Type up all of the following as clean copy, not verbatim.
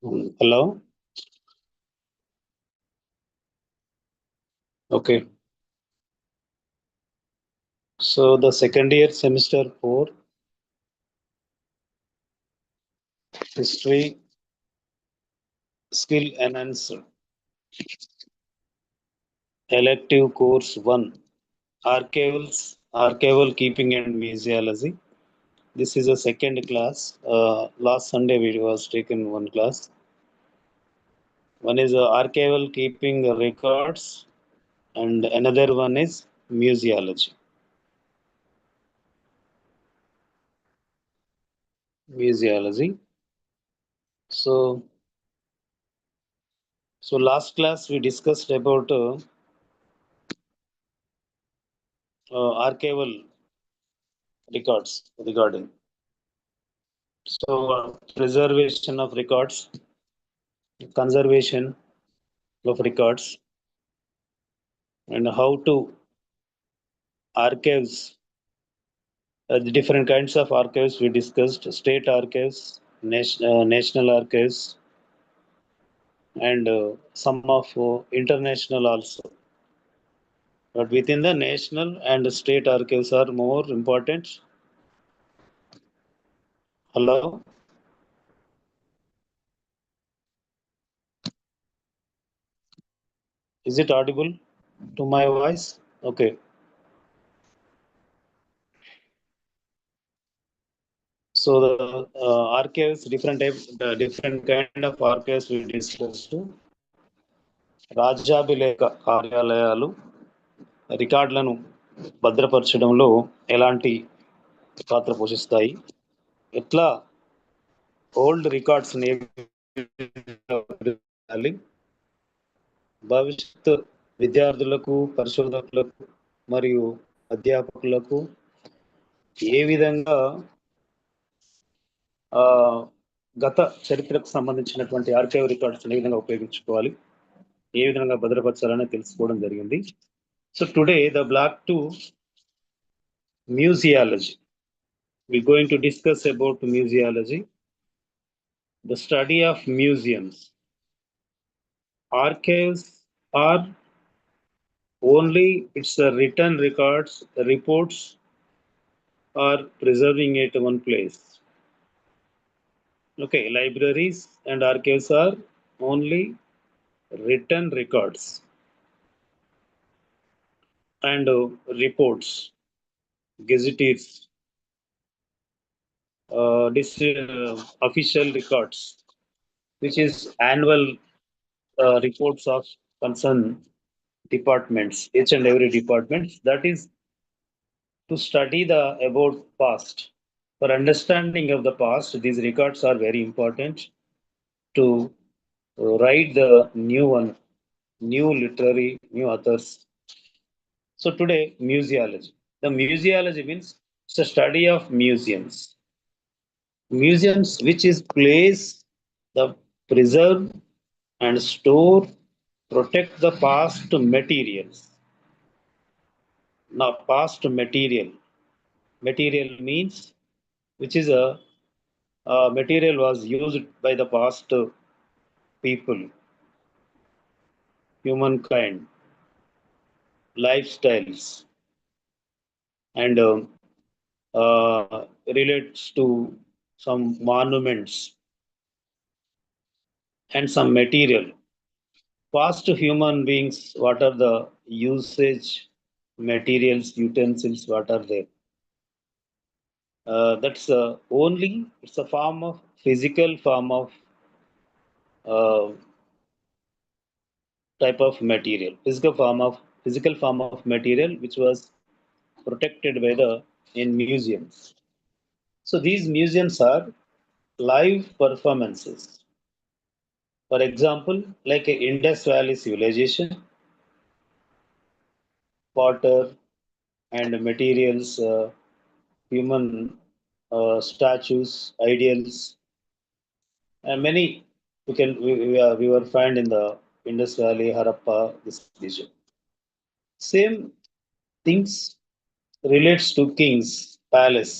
Hello. Okay. So the second year semester 4 history skill enhanced elective course 1 archival keeping and museology. This is a second class. Last Sunday we was taken one class. One is archival keeping records and another one is museology. Museology. So last class we discussed about archival records regarding preservation of records, conservation of records, and how to archives, the different kinds of archives we discussed: state archives, national archives, and some of international also. But within the national and state archives are more important. Hello, is it audible to my voice? Okay. So the archives, different kind of archives we discussed. రాజ్యాభిలేఖ కార్యాలయాలు రికార్డులను భద్రపరచడంలో ఎలాంటి పాత్ర పోషిస్తాయి, ఎట్లా old records భవిష్యత్ విద్యార్థులకు, పరిశోధకులకు మరియు అధ్యాపకులకు ఏ విధంగా గత చరిత్రకు సంబంధించినటువంటి ఆర్కైవ్ రికార్డ్స్ ఏ విధంగా ఉపయోగించుకోవాలి, ఏ విధంగా భద్రపరచాలని తెలుసుకోవడం జరిగింది. So today the block 2 museology. We're going to discuss about museology, the study of museums. Archives are only its written records, reports are preserving at one place. Okay, libraries and archives are only written records and reports, gazettes, official records, which is annual reports of concerned departments, each and every department. That is to study the about past. For understanding of the past, these records are very important to write the new one, new literary, new authors. So today, museology. The museology means it's a study of museums. Museums, which is place the preserve and store, protect the past materials. Now, past material. Material means which is a material was used by the past people, humankind, lifestyles, and relates to some monuments and some material. Past human beings, what are the usage materials, utensils, what are there? That's only, it's a form of physical form of type of material, physical form of material which was protected by the in museums. So these museums are live performances. For example, like a Indus Valley civilization, potter and materials, human statues, ideals, and many we were found in the Indus Valley, Harappa, this region. Same things relates to kings, palace,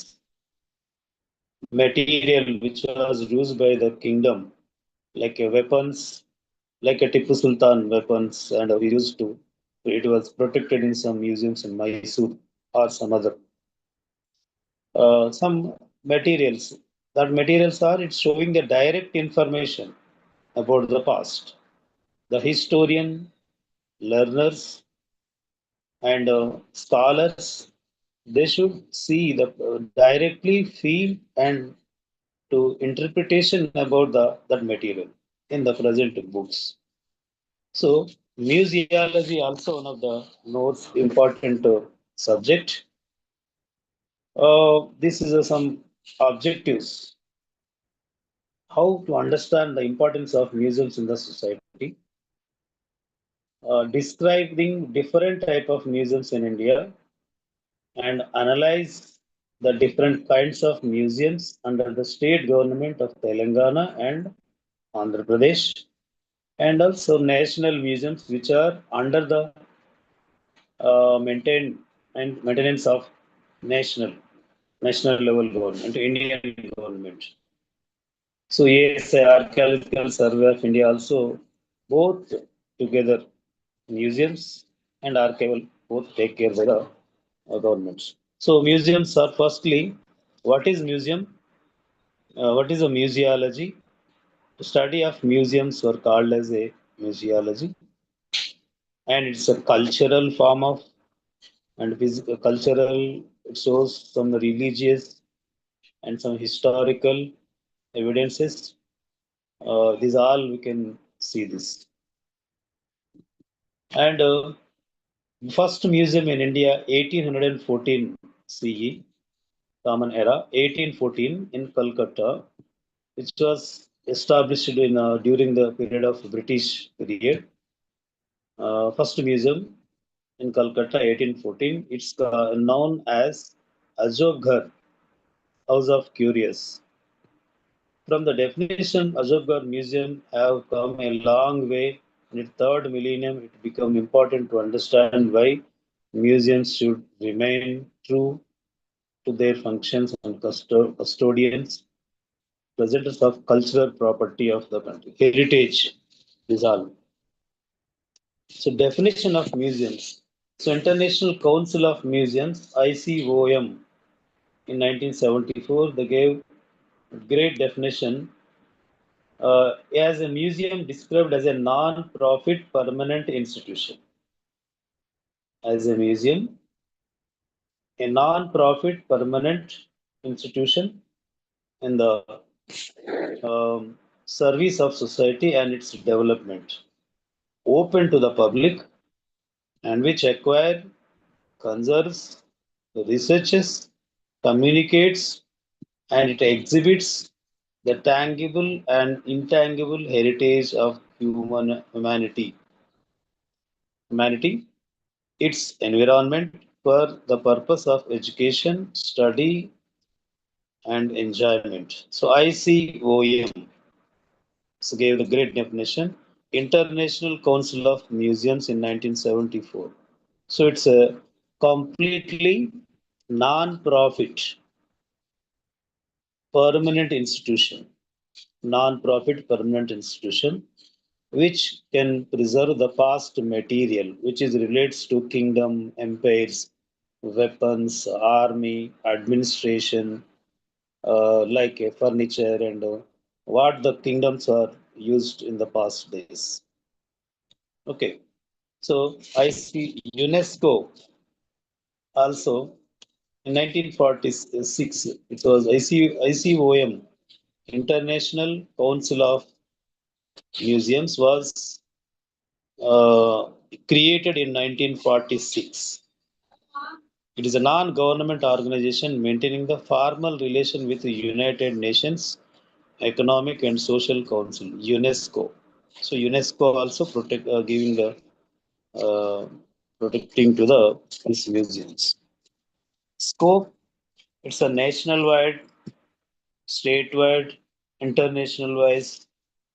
material which was used by the kingdom like weapons, like a Tipu Sultan weapons, and we used to. It was protected in some museums in Mysore or some other. Some materials. That materials are it's showing the direct information about the past. The historian, learners, and scholars they should see the directly feel and to interpretation about the that material in the present books. So museology also one of the most important subject. This is some objectives how to understand the importance of museums in the society. Describing different type of museums in India and analyze the different kinds of museums under the state government of Telangana and Andhra Pradesh, and also national museums which are under the maintenance of national national level government, Indian government. So yes, Archaeological Survey of India also both together museums and archival both take care by the governments. So museums are firstly, what is museum? What is a museology? The study of museums were called as a museology, and it's a cultural form of and physical cultural. It shows some religious and some historical evidences. These all we can see this. And first museum in India, 1814 CE, Common Era, 1814 in Calcutta, which was established during the period of British period. First museum in Calcutta, 1814. It's known as Ajogghar, House of Curious. From the definition, Ajogghar Museum have come a long way. In the third millennium, it became important to understand why museums should remain true to their functions and custodians, presenters of cultural property of the country. Heritage is all. So definition of museums. So International Council of Museums, ICOM, in 1974, they gave great definition as a museum described as a non-profit permanent institution. As a museum, a non-profit permanent institution in the service of society and its development, open to the public and which acquire, conserves, researches, communicates, and it exhibits the tangible and intangible heritage of humanity, its environment for the purpose of education, study, and enjoyment. So ICOM gave the great definition. International Council of Museums in 1974. So it's a completely non-profit permanent institution, non-profit permanent institution, which can preserve the past material, which is relates to kingdom, empires, weapons, army, administration, like furniture and what the kingdoms are used in the past days. Okay, so I see UNESCO also in 1946. It was ICOM, International Council of Museums, was uh, created in 1946. It is a non-government organization maintaining the formal relation with the United Nations Economic and Social Council, UNESCO. So UNESCO also giving the uh, protecting to the these museums. Scope, it's a national-wide, state-wide, international-wise,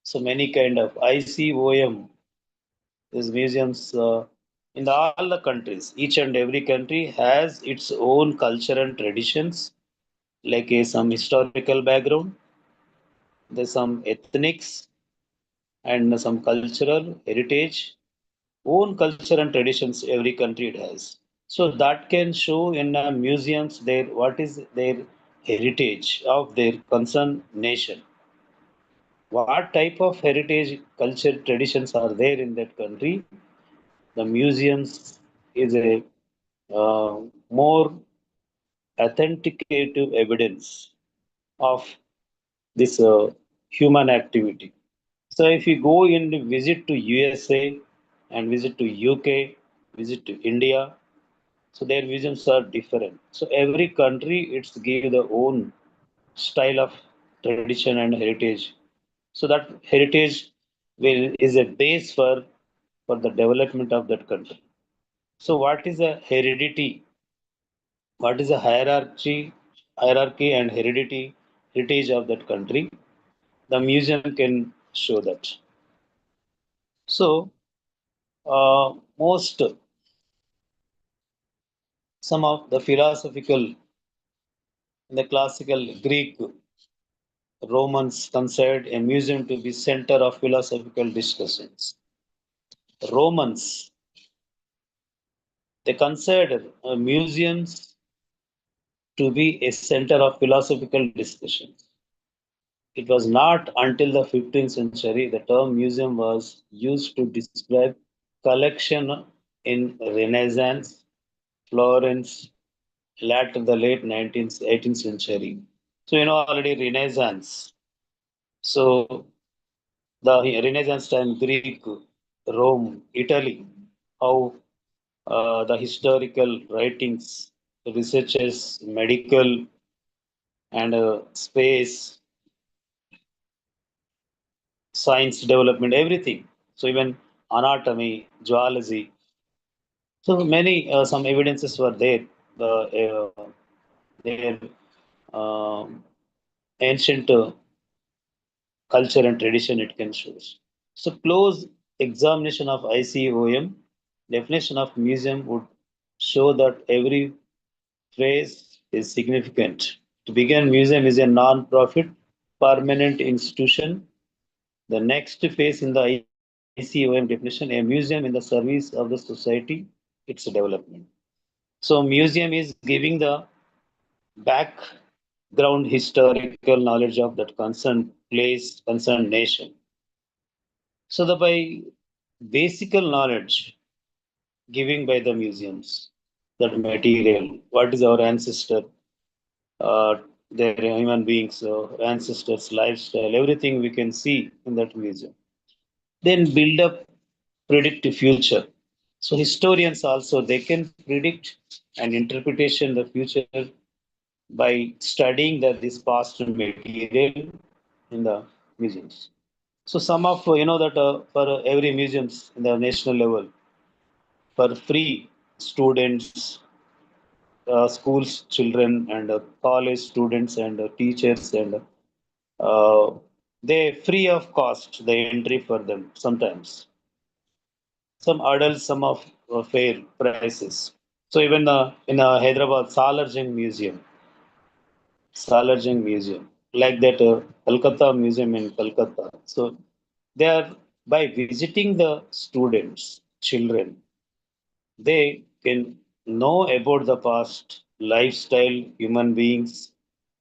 so many kind of ICOM. These museums in all the countries, each and every country has its own culture and traditions, like some historical background, there's some ethnics, and some cultural heritage, own culture and traditions every country it has. So that can show in museums their what is their heritage of their concerned nation. What type of heritage, culture, traditions are there in that country? The museums is a more authenticative evidence of this human activity. So if you go and visit to USA and visit to UK, visit to India, so their museums are different. So every country it's give the own style of tradition and heritage. So that heritage will is a base for the development of that country. So what is a heredity? What is a hierarchy and heritage of that country? The museum can show that. So most some of the philosophical in the classical Greek Romans considered a museum to be center of philosophical discussions. Romans they considered museums to be a center of philosophical discussions. It was not until the 15th century the term museum was used to describe collection in Renaissance, Florence, later the late 19th, 18th century. So you know already Renaissance. So the Renaissance time, Greek, Rome, Italy, how the historical writings, researches, medical and space, science development, everything. So even anatomy, zoology. So many some evidences were there. Their um ancient culture and tradition it can show. So close examination of ICOM definition of museum would show that every phrase is significant. To begin, museum is a non-profit permanent institution. The next phase in the ICOM definition, a museum in the service of the society, its development. So museum is giving the background historical knowledge of that concerned place, concerned nation. So the by basic knowledge giving by the museums, that material, what is our ancestor, uh, their human beings, ancestors, lifestyle, everything we can see in that museum. Then build up, predict the future. So historians also they can predict and interpretation the future by studying this past material in the museums. So some of that for every museums in the national level for free students, schools children and college students and teachers and uh, they free of cost the entry for them sometimes. Some adults, some of fair prices. So even in Hyderabad Salarjung Museum, like that Kolkata Museum in Kolkata. So they are by visiting the students, children, they can know about the past, lifestyle, human beings,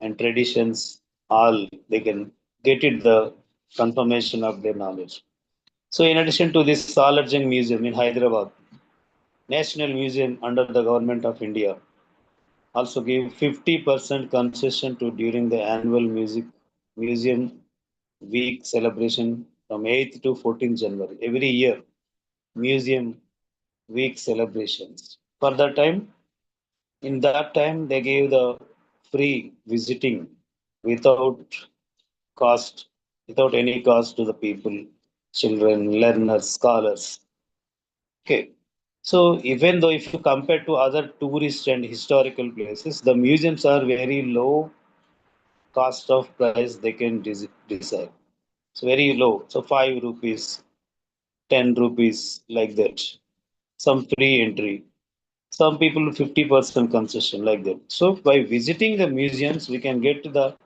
and traditions. All they can get it the confirmation of their knowledge. So, in addition to this Salarjung Museum in Hyderabad, National Museum under the government of India also give 50% concession to during the annual music museum week celebration from 8th to 14th January every year. Museum week celebrations. For that time, in that time, they gave the free visiting without cost, without any cost to the people, children, learners, scholars. Okay. So even though if you compare to other tourist and historical places, the museums are very low cost of price they can decide. It's very low. So 5 rupees, 10 rupees like that. Some free entry. Some people 50% concession like that. So by visiting the museums, we can get the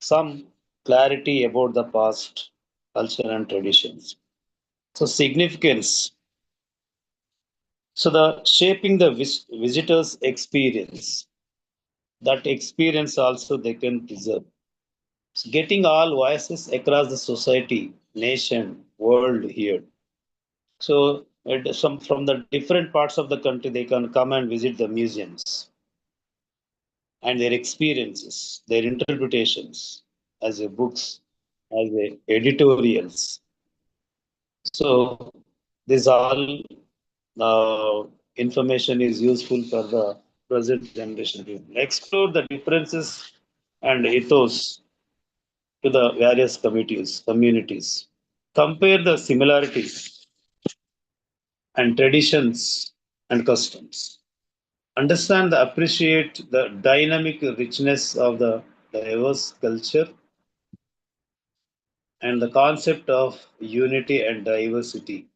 some clarity about the past culture and traditions. So significance. So the shaping the visitors' experience. That experience also they can preserve. So getting all voices across the society, nation, world here. So some from the different parts of the country they can come and visit the museums and their experiences, their interpretations as a books, as a editorials. So this all information is useful for the present generation to explore the differences and ethos to the various communities. Compare the similarities and traditions and customs. Understand the appreciate the dynamic richness of the diverse culture and the concept of unity and diversity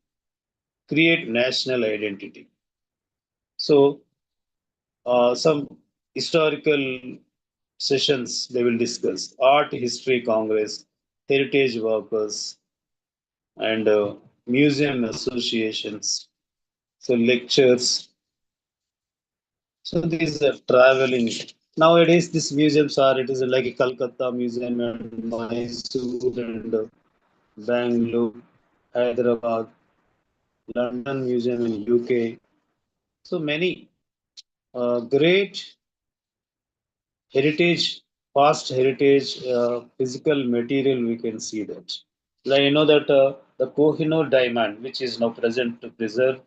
create national identity. So some historical sessions they will discuss art history congress, heritage workers, and museum associations. So lectures. So these are traveling. Nowadays, these museums are it is like a Calcutta museum and Mysore and Bangalore, Hyderabad, London museum in UK. So many great heritage, past heritage, physical material. We can see that. Like you know that the Kohinoor diamond, which is now present to preserve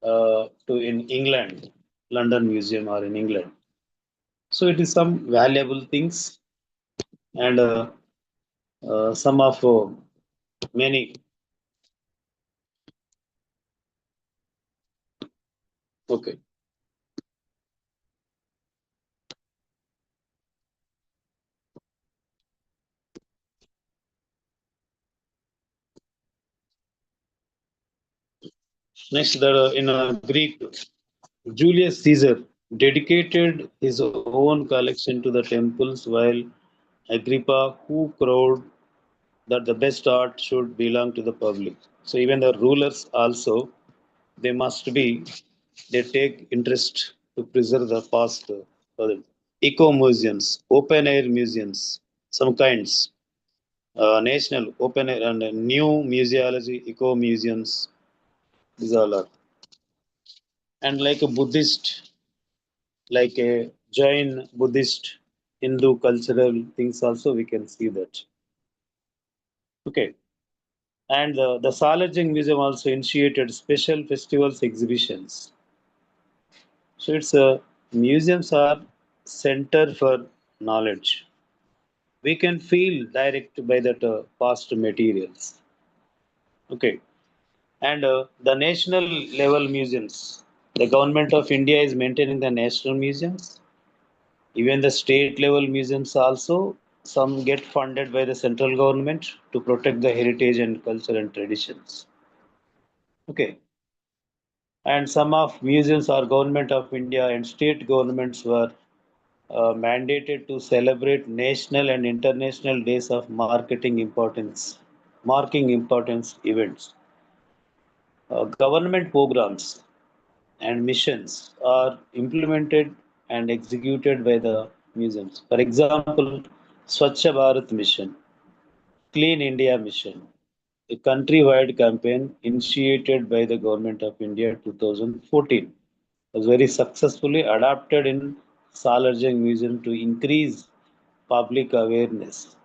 to in England, London Museum or in England. So it is some valuable things and some of many. Okay. Next, in Greek, Julius Caesar dedicated his own collection to the temples, while Agrippa, who crowed that the best art should belong to the public. So even the rulers also they must be they take interest to preserve the past. Eco museums, open air museums, some kinds, national open air and new museology, eco museums. These all are and like a Buddhist, like a Jain Buddhist, Hindu cultural things also we can see that. Okay. And the Salajing Museum also initiated special festivals exhibitions. So it's museums are center for knowledge. We can feel direct by that past materials. Okay, and the national level museums. The government of India is maintaining the national museums. Even the state level museums also some get funded by the central government to protect the heritage and culture and traditions. Okay, and some of museums are government of India and state governments were mandated to celebrate national and international days of marking importance events. Government programs and missions are implemented and executed by the museums. For example, Swachh Bharat Mission, Clean India Mission, a countrywide campaign initiated by the Government of India 2014 was very successfully adapted in Salarjung Museum to increase public awareness.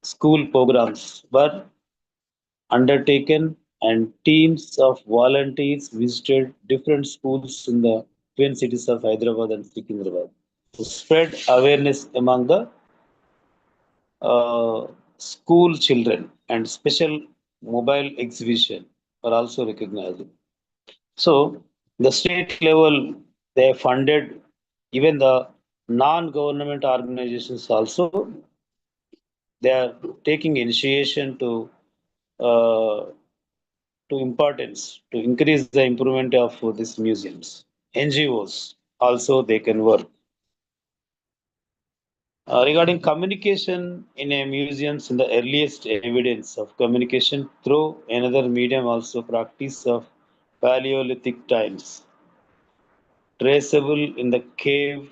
School programs were undertaken and teams of volunteers visited different schools in the twin cities of Hyderabad and Secunderabad to spread awareness among the uh, school children and special mobile exhibition are also recognized. So the state level they funded even the non-government organizations also they are taking initiation uh, to importance to increase the improvement of these museums. NGOs also they can work. Regarding communication in a museums, in the earliest evidence of communication through another medium, also practice of Paleolithic times, traceable in the cave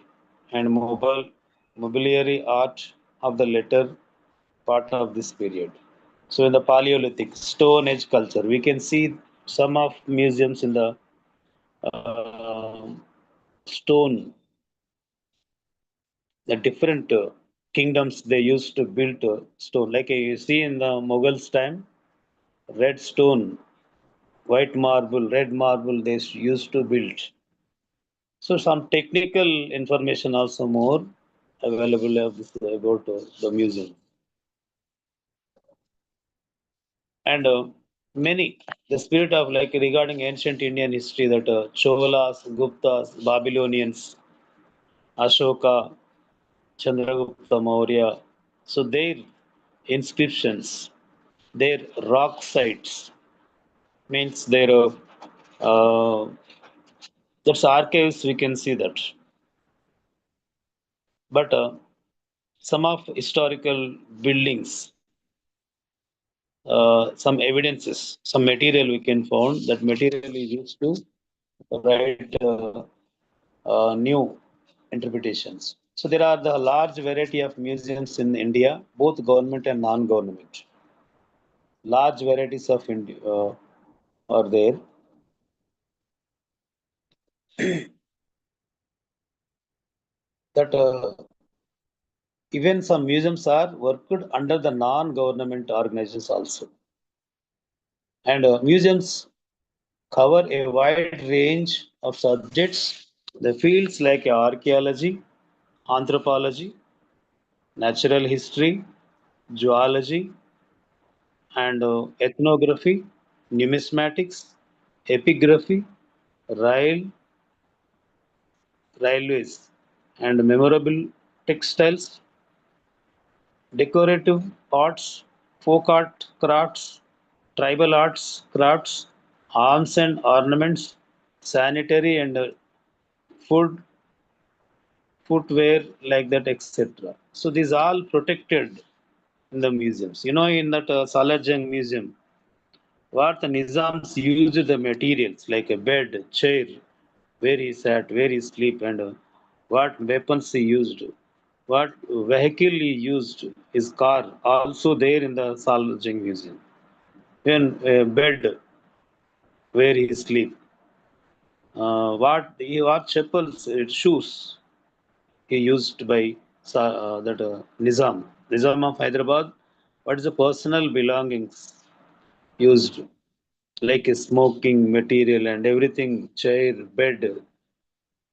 and mobile mobiliary art of the later part of this period. So in the Paleolithic Stone Age culture, we can see some of museums in the stone, the different kingdoms they used to build stone. Like you see in the Mughals time, red stone, white marble, red marble they used to build. So some technical information also more available of this, about the museum. And many, the spirit of like regarding ancient Indian history that Cholas, Guptas, Babylonians, Ashoka, Chandragupta Maurya, so their inscriptions, their rock sites, means their uh, that's archives, we can see that. But some of historical buildings, some evidences, some material we can found that material is used to write new interpretations. So there are the large variety of museums in India, both government and non-government. Large varieties of India are there. That even some museums are worked under the non-government organizations also. And museums cover a wide range of subjects. The fields like archaeology, anthropology, natural history, zoology, and ethnography, numismatics, epigraphy, rail, railways, and memorable textiles, decorative arts, folk art crafts, tribal arts crafts, arms and ornaments, sanitary and food, footwear like that, etc. So these all protected in the museums. You know, in that Salarjung museum, what the Nizams used the materials like a bed, chair, where he sat, where he sleep, and what weapons he used, what vehicle he used, his car, also there in the Salarjung museum. Even bed where he sleep, what chapels, shoes he used by that Nizam of Hyderabad. What is the personal belongings used, like a smoking material and everything, chair, bed,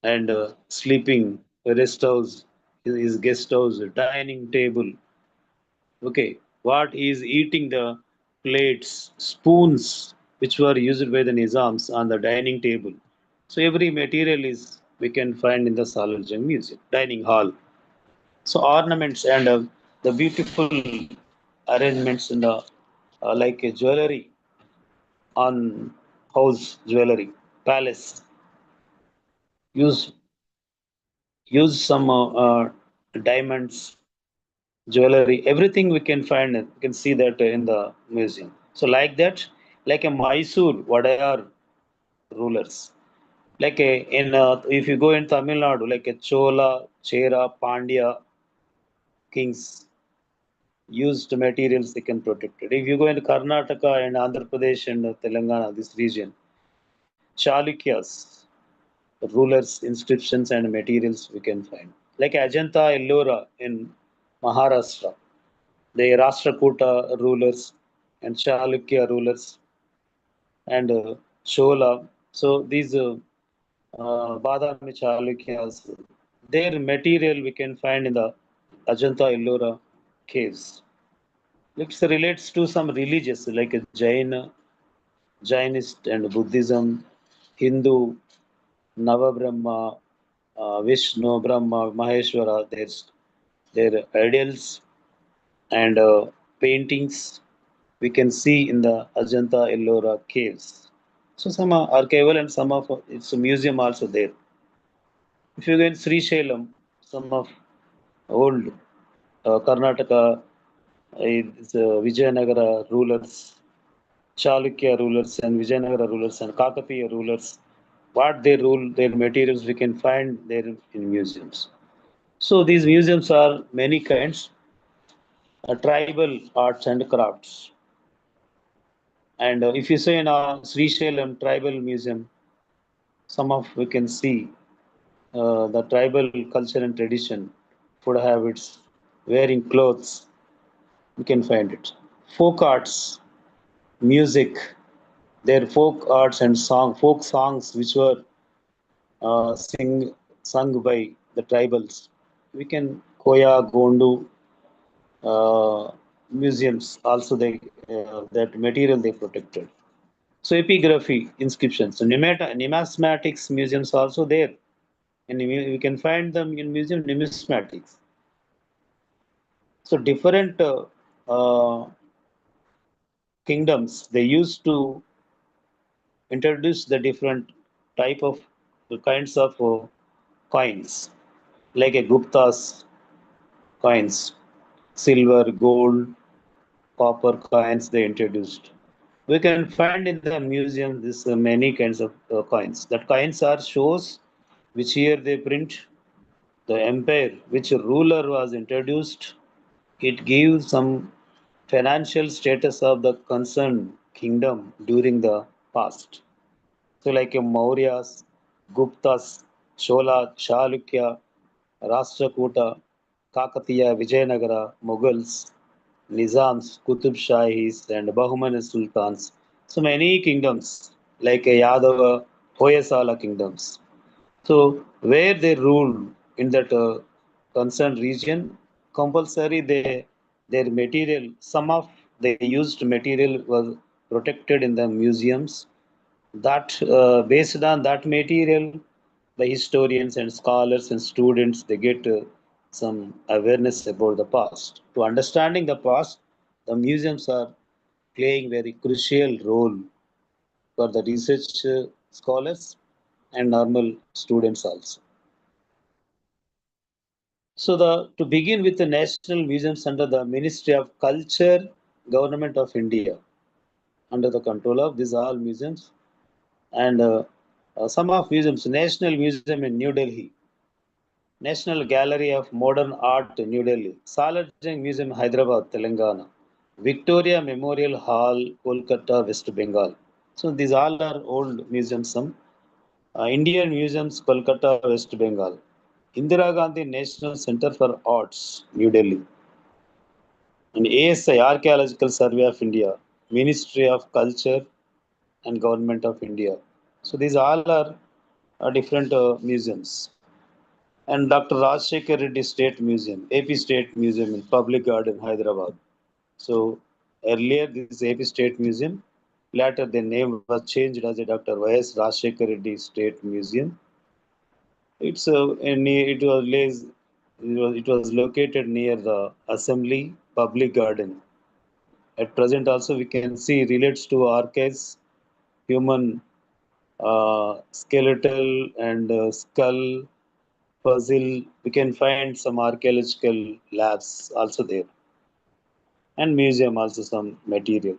and sleeping, rest house, his guest house, dining table. Okay, what he is eating, the plates, spoons, which were used by the Nizams on the dining table. So every material is we can find in the Salarjung Museum, dining hall. So ornaments and the beautiful arrangements in the like a jewelry on house jewelry, palace, use use some diamonds, jewelry, everything we can find. We can see that in the museum. So like that, like a Mysore, Wadayar rulers. Like a, in if you go in Tamil Nadu, like a Chola, Chera, Pandya kings used materials they can protect it. If you go into Karnataka and Andhra Pradesh and Telangana, this region, Chalukyas, rulers, inscriptions, and materials we can find. Like Ajanta Ellora in Maharashtra, the Rashtrakuta rulers and Chalukya rulers and Chola. So these Badami Chalukyas, their material we can find in the Ajanta Ellora caves. It relates to some religious like a Jainist and Buddhism, Hindu, Navabrahma, Vishnu, Brahma, Maheshwara, their idols and paintings we can see in the Ajanta Ellora caves. So some are archival and some of it's a museum also there. If you go in Sri Shailam, some of old. Karnataka, is Vijayanagara rulers, Chalukya rulers, and Vijayanagara rulers, and Kakatiya rulers. What they rule, their materials we can find there in museums. So these museums are many kinds, tribal arts and crafts. And if you say in a Sri Shailam Tribal Museum, some of we can see the tribal culture and tradition, food habits, wearing clothes, we can find it. Folk arts, music, their folk arts and folk songs which were sung by the tribals. We can Koya, Gondu, uh, museums also that material they protected. So epigraphy inscriptions. So numismatics museums are also there, and we can find them in museum numismatics. So different kingdoms they used to introduce the different type of the kinds of coins, like a Gupta's coins, silver, gold, copper coins they introduced. We can find in the museum this many kinds of coins. That coins are shows which year they print, the empire, which ruler was introduced. It gives some financial status of the concerned kingdom during the past. So, like Mauryas, Guptas, Chola, Chalukya, Rashtrakuta, Kakatiya, Vijayanagara, Mughals, Nizams, Qutub Shahis, and Bahmani Sultans. So many kingdoms like Yadava, Hoysala kingdoms. So where they ruled in that concerned region, compulsory their material, some of the used material was protected in the museums. That based on that material, the historians and scholars and students they get some awareness about the past. To understanding the past, the museums are playing very crucial role for the research scholars and normal students also. So the to begin with the national museums under the Ministry of Culture, Government of India, under the control of these all museums and some of museums, National Museum in New Delhi, National Gallery of Modern Art, New Delhi, Salarjung Museum, Hyderabad, Telangana, Victoria Memorial Hall, Kolkata, West Bengal. So these all are old museums. Some Indian Museums, Kolkata, West Bengal, Indira Gandhi National Center for Arts, New Delhi, and ASI Archaeological Survey of India, Ministry of Culture and Government of India. So these all are different museums. And Dr. Rajshekhar Reddy State Museum, AP State Museum in Public Garden, Hyderabad. So earlier this AP State Museum, later the name was changed as a Dr. Y.S. Rajshekhar Reddy State Museum. It was located near the Assembly Public Garden. At present also we can see relates to archives, human skeletal and skull puzzle. We can find some archaeological labs also there, and museum also some material.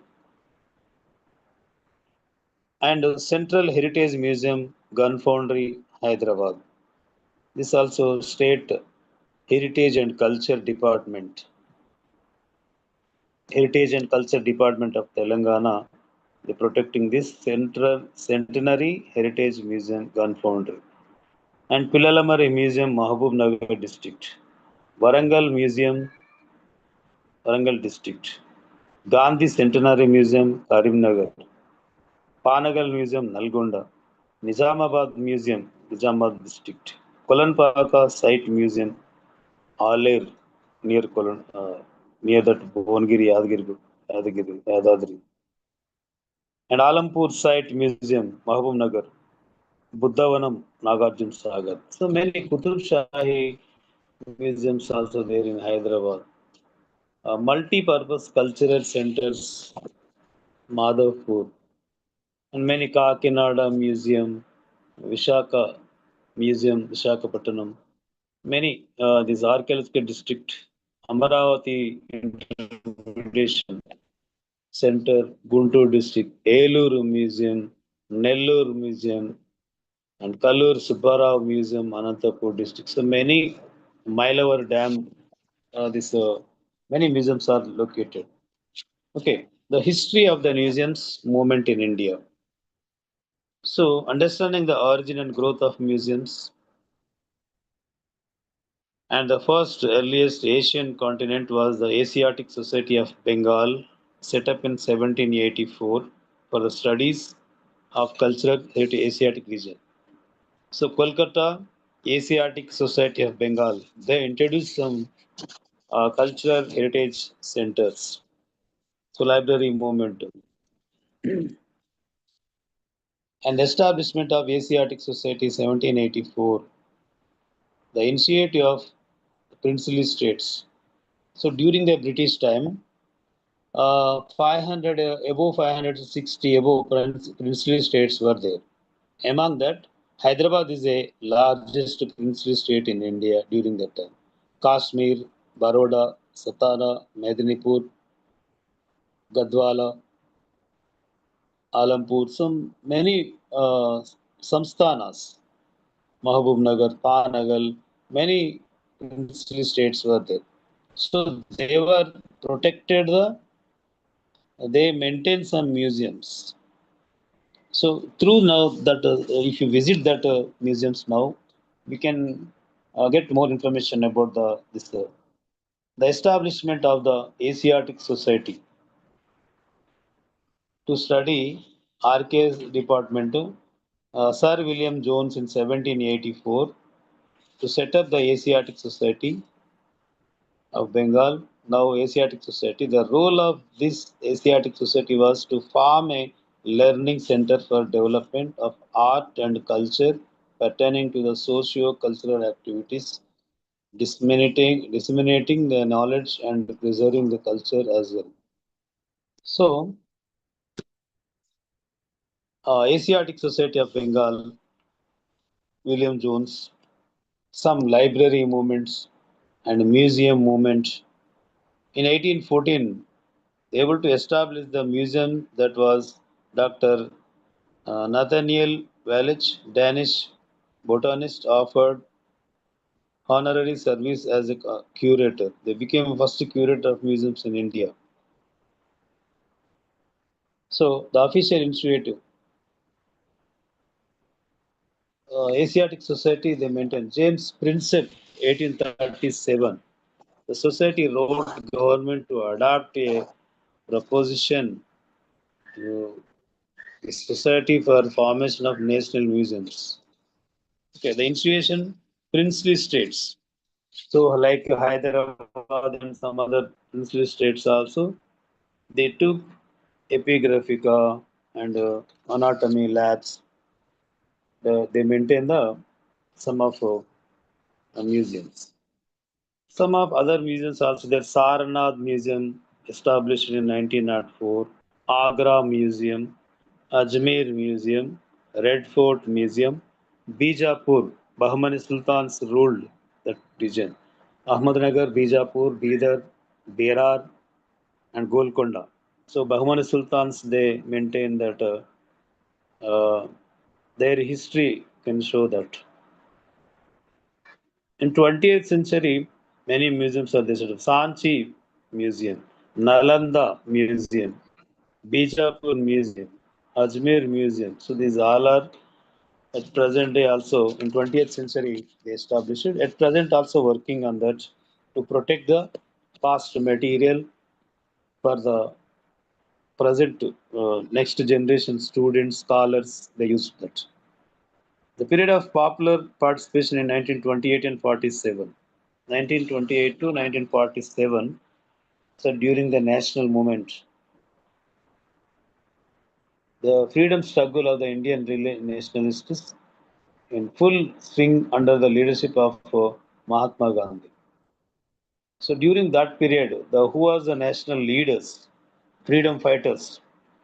And Central Heritage Museum, Gun Foundry, Hyderabad. This also State Heritage and Culture Department, Heritage and Culture Department of Telangana. They protecting this Central Centenary Heritage Museum, Gun Foundry, and Pilalamari Museum, Mahabub Nagar District, Warangal Museum, Warangal District, Gandhi Centenary Museum, Karimnagar, Panagal Museum, Nalgonda, Nizamabad Museum, Nizamabad District, Kolanpaka Site Museum, Aler, near near that Bhuvangiri, Yadadri, and Alampur Site Museum, Mahabub Nagar, Buddhavanam, Nagarjun Sagar. So many Qutub Shahi museums also there in Hyderabad. Multi-purpose cultural centers, Madhavpur, and many Kakinada Museum, Vishaka Museum, Vishakhapatnam. Many these archaeological district, Amaravati Interpretation Center, Guntur district, Eluru Museum, Nellore Museum, and Kallur Subbarao Museum, Anantapur district. So many Mailavar Dam, this many museums are located. Okay, the history of the museums movement in India. So, understanding the origin and growth of museums, and the first earliest Asian continent was the Asiatic Society of Bengal, set up in 1784 for the studies of cultural heritage Asiatic region. So, Kolkata Asiatic Society of Bengal, they introduced some cultural heritage centers. So, library movement and establishment of Asiatic Society 1784, the initiative of the princely states. So during the British time, 500 above 560 above princely states were there. Among that, Hyderabad is a largest princely state in India during that time. Kashmir, Baroda, Satara, Medinipur, Gadwala, Alampur, some many samsthanas, Mahabubnagar, Panagal, many princely states were there. So they were protected they maintain some museums. So through now that if you visit that museums now, we can get more information about the establishment of the Asiatic Society to study archives department. Sir William Jones in 1784 to set up the Asiatic Society of Bengal, now Asiatic Society. The role of this Asiatic Society was to form a learning center for development of art and culture pertaining to the socio-cultural activities, disseminating the knowledge and preserving the culture as well. So, Asiatic Society of Bengal, William Jones, some library movements and museum movement. In 1814, able to establish the museum that was Dr. Nathaniel Wallich, Danish botanist, offered honorary service as a curator. They became first curator of museums in India. So the official initiative, Asiatic Society, they maintained. James Prinsep, 1837. The society wrote government to adopt a proposition to the Society for Formation of National Museums. Okay, the institution, princely states. So, like Hyderabad and some other princely states also, they took epigraphica and anatomy labs. They maintain some of museums. Some of other museums also. There Sarnath Museum, established in 1904, Agra Museum, Ajmer Museum, Red Fort Museum, Bijapur, Bahmani Sultans ruled that region. Ahmednagar, Bijapur, Bidar, Berar, and Golconda. So Bahmani Sultans, they maintain that their history can show that. In 20th century, many museums are there. Sanchi Museum, Nalanda Museum, Bijapur Museum, Ajmer Museum. So these all are at present day also in 20th century they established it. At present also working on that to protect the past material for the present next generation students, scholars, they use that. The period of popular participation in 1928 and 47. 1928 to 1947, so during the national movement, the freedom struggle of the Indian nationalists in full swing under the leadership of Mahatma Gandhi. So during that period, who was the national leaders, freedom fighters,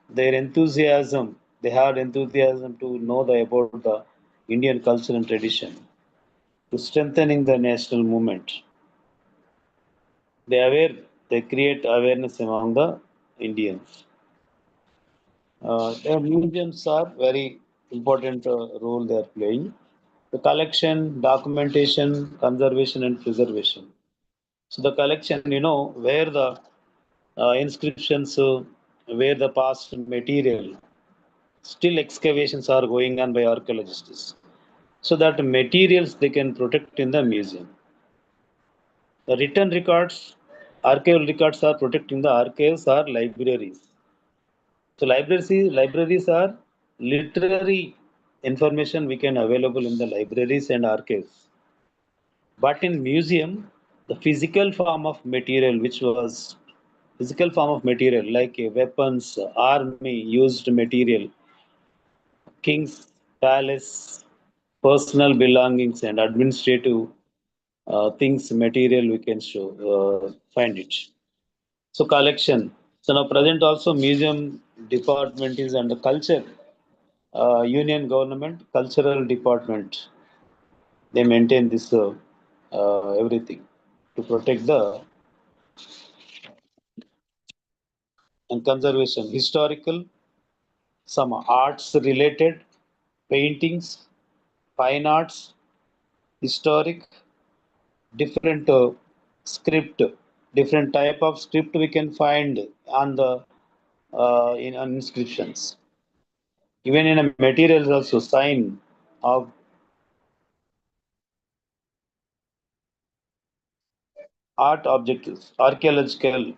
their enthusiasm, they had enthusiasm to know about the Indian culture and tradition, to strengthening the national movement. They aware, they create awareness among the Indians. Their museums are very important role they are playing. The collection, documentation, conservation, and preservation. So the collection, where the inscriptions, where the past material, still excavations are going on by archaeologists. So that materials they can protect in the museum. The written records, archival records are protected in the archives or libraries. So libraries are literary information we can available in the libraries and archives. But in museum, the physical form of material, which was physical form of material like weapons, army used material, king's palace, personal belongings, and administrative things, material we can show, find it. So collection. So now present also museum department is under culture, union government, cultural department. They maintain this everything to protect the and conservation, historical, some arts related, paintings, fine arts, historic, different script, different type of script we can find on the in on inscriptions. Even in a materials also sign of art objectives, archaeological,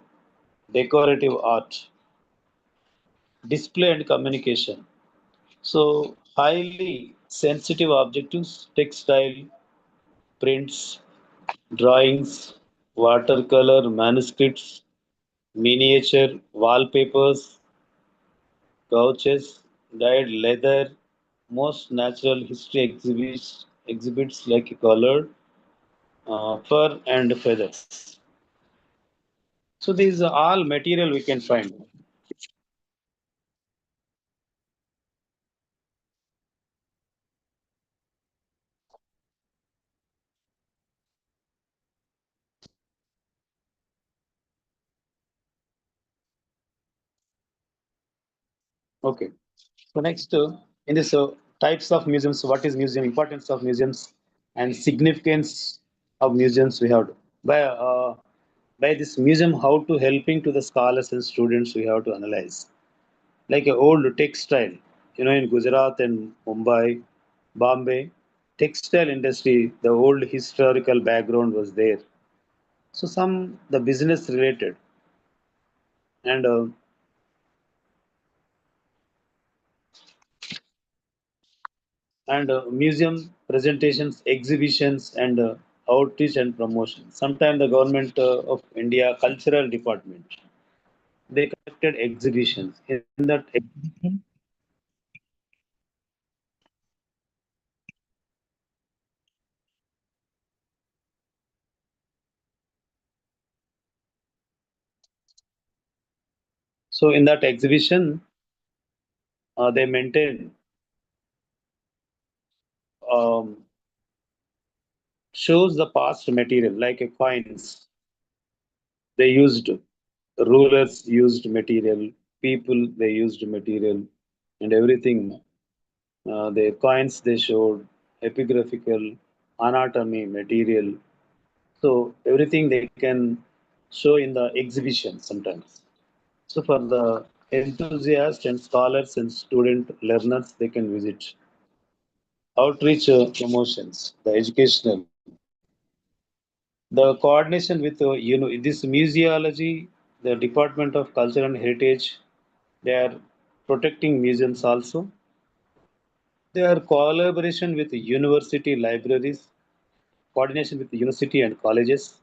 decorative art, display and communication. So highly sensitive objectives, textile, prints, drawings, watercolor, manuscripts, miniature, wallpapers, couches, dyed leather, most natural history exhibits like colored fur and feathers. So these are all material we can find. Okay. So next, in this types of museums, what is museum? Importance of museums and significance of museums we have by this museum how to helping to the scholars and students we have to analyze like a old textile, in Gujarat and Mumbai, Bombay, textile industry, the old historical background was there. So some the business related and museum presentations, exhibitions, and outreach and promotion. Sometimes the government of India cultural department they conducted exhibitions. In that exhibition, so in that exhibition, they maintain um, shows the past material like coins. They used rulers used material, people they used material, and everything. The coins they showed epigraphical, anatomy, material. So everything they can show in the exhibition sometimes. So for the enthusiasts and scholars and student learners, they can visit. Outreach promotions, the educational, the coordination with this museology, the Department of Culture and Heritage, they are protecting museums also. They are collaboration with university libraries, coordination with university and colleges,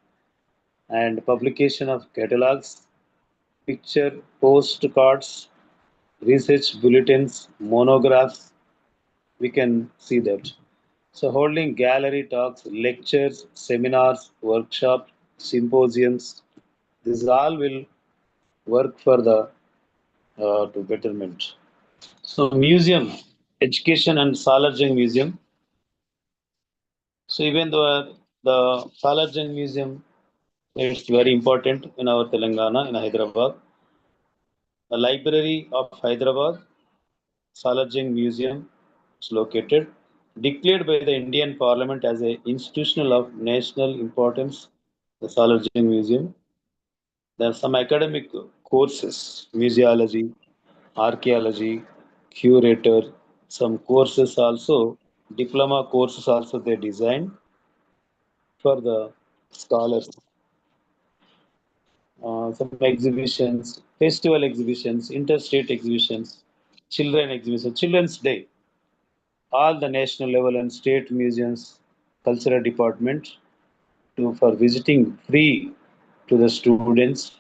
and publication of catalogs, picture postcards, research bulletins, monographs. We can see that. So, holding gallery talks, lectures, seminars, workshops, symposiums, this all will work for the to betterment. So, museum, education, and Salarjung Museum. So, even though the Salarjung Museum It's very important in our Telangana, in Hyderabad. The Library of Hyderabad, Salarjung Museum is located, declared by the Indian Parliament as a institutional of national importance. The Salarjung Museum. There are some academic courses, museology, archaeology, curator, some courses also, diploma courses also they designed for the scholars. Some exhibitions, festival exhibitions, interstate exhibitions, children exhibitions, Children's Day, all the national level and state museums, cultural department to for visiting free to the students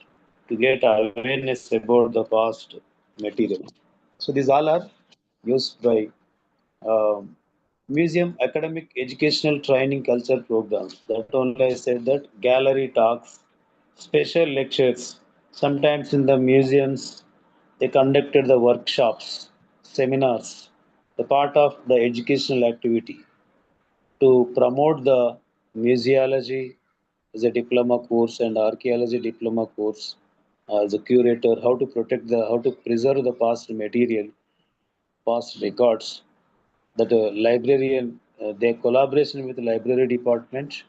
to get awareness about the past material. So these all are used by um, museum academic educational training culture programs. That only I said that gallery talks, special lectures. Sometimes in the museums they conducted the workshops, seminars, the part of the educational activity to promote the museology as a diploma course and archaeology diploma course as a curator, how to preserve the past material, past records. That librarian, their collaboration with the library department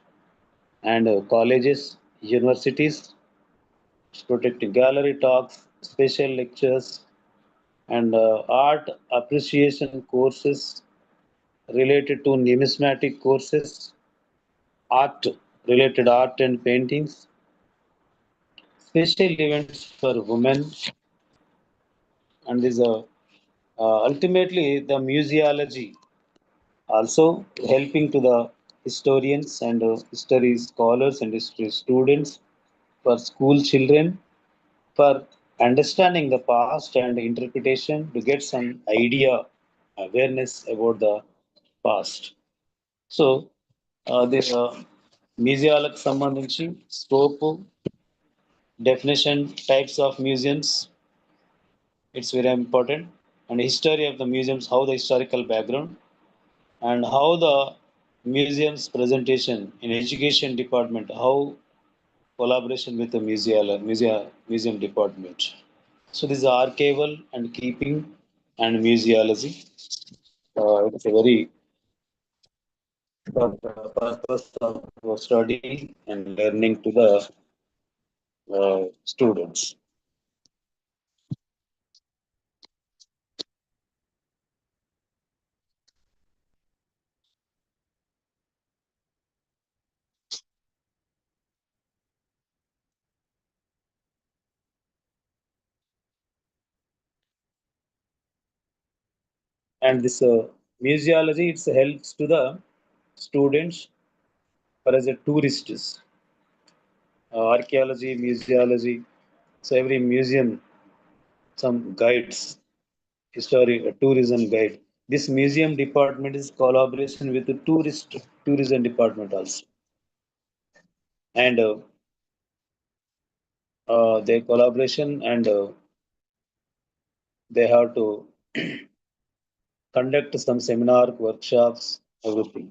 and colleges, universities, protecting gallery talks, special lectures, and art appreciation courses related to numismatic courses, art related art and paintings, special events for women, and these ultimately the museology also helping to the historians and history scholars and history students for school children for understanding the past and interpretation to get some idea awareness about the past. So the museaలకు సంబంధించి scope, definition, types of museums, it's very important, and history of the museums, how the historical background, and how the museum's presentation in education department, how collaboration with the museum department. So this is archival and keeping and museology. It's a very for the purpose of studying and learning to the students. And this museology it helps to the students for as a tourists, archaeology, museology. So every museum, some guides, history, tourism guide. This museum department is collaboration with the tourism department also, and their collaboration and they have to conduct some seminar, workshops, everything.